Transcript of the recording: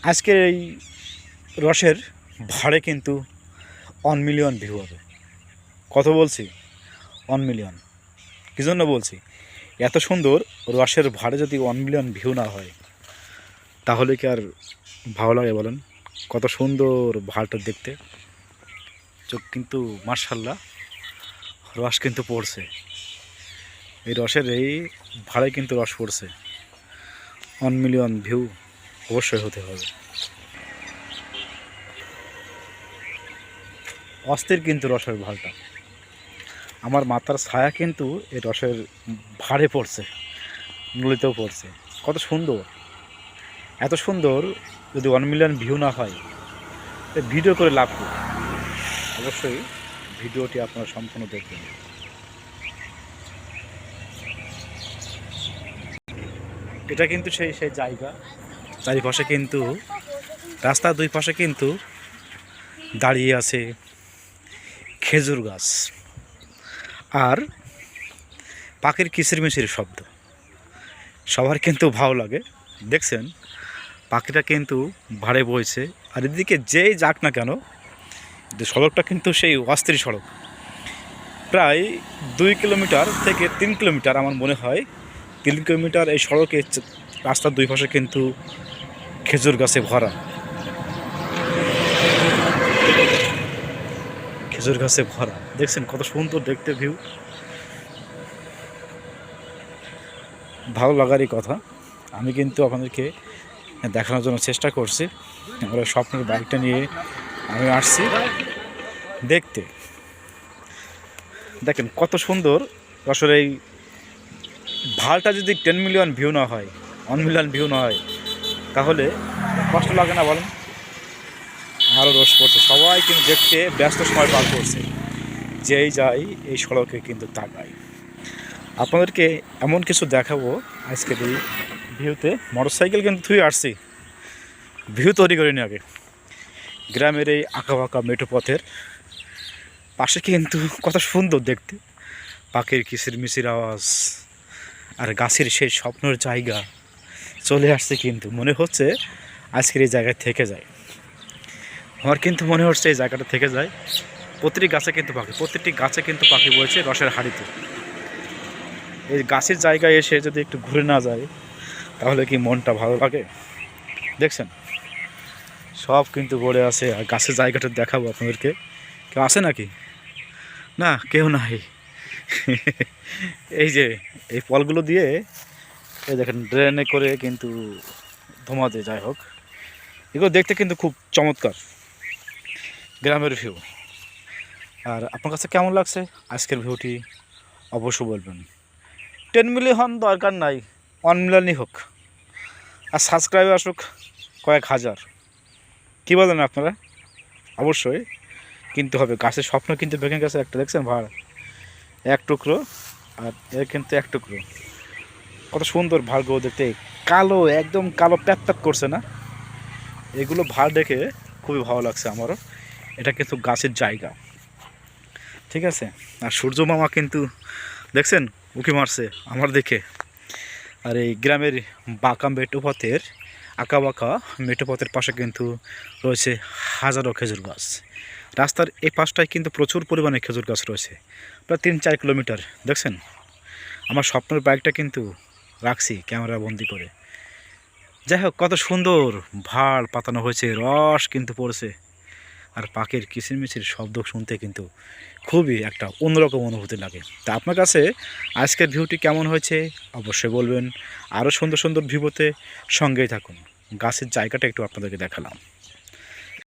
আজকের এই রসের ভাড়ে কিন্তু 1 মিলিয়ন ভিউ হবে। কত বলছি? 1 মিলিয়ন। কী জন্য বলছি? এত সুন্দর রসের ভাড়ে যদি 1 মিলিয়ন ভিউ না হয় তাহলে কি আর ভালো লাগে বলেন? কত সুন্দর ভাড়টা দেখতে, চোখ কিন্তু মাশাআল্লাহ রস কিন্তু পড়ছে। এই রসের এই ভাড়ে কিন্তু রস পড়ছে। 1 মিলিয়ন ভিউ অবশ্যই হতে হবে। অস্থির কিন্তু রসের ভালটা, আমার মাথার ছায়া কিন্তু এই রসের ভাড়ে পড়ছে, নলিতেও পড়ছে। কত সুন্দর, এত সুন্দর যদি 1 মিলিয়ন ভিউ না হয় ভিডিও করে লাভ করি। অবশ্যই ভিডিওটি আপনারা সম্পূর্ণ দেখবেন। এটা কিন্তু সেই সেই জায়গা, চারিপাশে কিন্তু রাস্তার দুই পাশে কিন্তু দাঁড়িয়ে আছে খেজুর গাছ আর পাখির কিচিরমিচির শব্দ। সবার কিন্তু ভালো লাগে। দেখছেন পাখিটা কিন্তু ভাড়ে বইছে, আর এদিকে যেই যাক না কেন সড়কটা কিন্তু সেই অস্থির সড়ক। প্রায় 2 কিলোমিটার থেকে 3 কিলোমিটার আমার মনে হয়, 3 কিলোমিটার এই সড়কে রাস্তার দুই পাশে কিন্তু খেজুর গাছে ভরা, খেজুর গাছে ভরা। দেখছেন কত সুন্দর দেখতে ভিউ, ভালো লাগারই কথা। আমি কিন্তু আপনাদেরকে দেখানোর জন্য চেষ্টা করছি। আমরা স্বপ্নের বাইকটা নিয়ে আমি আসছি দেখতে। দেখেন কত সুন্দর। আসলে এই ভালটা যদি 10 মিলিয়ন ভিউ না হয়, 1 মিলিয়ন ভিউ না হয় তাহলে কষ্ট লাগে না বলেন? আরও রস পড়ছে, সবাই কিন্তু দেখতে ব্যস্ত সময় পার করছে। যেই যাই এই সড়কে কিন্তু তাকাই। আপনাদেরকে এমন কিছু দেখাবো আজকের এই ভিউতে। মোটরসাইকেল কিন্তু থুয়ে আসছি, ভিউ তৈরি করিনি আগে। গ্রামের এই আঁকা বাঁকা মেঠো পথের পাশে কিন্তু কত সুন্দর দেখতে, পাখির কিচিরমিচির আওয়াজ আর গাছের সেই স্বপ্নের জায়গা চলে আসছে। কিন্তু মনে হচ্ছে আজকের এই জায়গায় থেকে যায়। আমার কিন্তু মনে হচ্ছে এই জায়গাটা থেকে যায়। প্রতিটি গাছে কিন্তু পাখি, প্রতিটি গাছে কিন্তু পাখি বলছে রসের হাঁড়িতে। এই গাছের জায়গায় এসে যদি একটু ঘুরে না যায় তাহলে কি মনটা ভালো লাগে? দেখছেন সব কিন্তু গড়ে আছে। আর গাছের জায়গাটা দেখাবো আপনাদেরকে। কেউ আসে নাকি? না, কেউ নাই। এই যে এই ফলগুলো দিয়ে এই দেখেন ড্রেনে করে কিন্তু ধোঁয়া যায়। যাই হোক, এগুলো দেখতে কিন্তু খুব চমৎকার গ্রামের ভিউ। আর আপনার কাছে কেমন লাগছে আজকের ভিউটি অবশ্যই বলবেন। 10 মিলিয়ন দরকার নাই, 1 মিলিয়নই হোক, আর সাবস্ক্রাইবার আসুক কয়েক হাজার। কী বলেন আপনারা? অবশ্যই কিনতে হবে। গাছের স্বপ্ন কিন্তু ভেঙে গেছে একটা, দেখছেন ভাড় এক টুকরো, আর এর কিন্তু এক টুকরো। কত সুন্দর ভাড়গুলো দেখতে, কালো একদম কালো প্যাত প্যাত করছে না? এগুলো ভাড় দেখে খুবই ভালো লাগছে আমারও। এটা কিন্তু গাছের জায়গা, ঠিক আছে। আর সূর্য মামা কিন্তু দেখছেন উঁকি মারছে আমার দেখে। আর এই গ্রামের বাঁকা মেঠো পথের, আঁকা বাঁকা মেঠো পথের পাশে কিন্তু রয়েছে হাজারো খেজুর গাছ। রাস্তার এই পাশটায় কিন্তু প্রচুর পরিমাণে খেজুর গাছ রয়েছে, প্রায় 3-4 কিলোমিটার। দেখছেন আমার স্বপ্নের বাইকটা কিন্তু রাখছি ক্যামেরা বন্দি করে। যাই হোক, কত সুন্দর ভাড় পাতানো হয়েছে, রস কিন্তু পড়ছে, আর পাখির কিচিরমিচির শব্দ শুনতে কিন্তু খুবই একটা অন্যরকম অনুভূতি লাগে। তা আপনার কাছে আজকের ভিউটি কেমন হয়েছে অবশ্যই বলবেন। আরও সুন্দর সুন্দর ভিউতে সঙ্গেই থাকুন। গাছের জায়গাটা একটু আপনাদেরকে দেখালাম।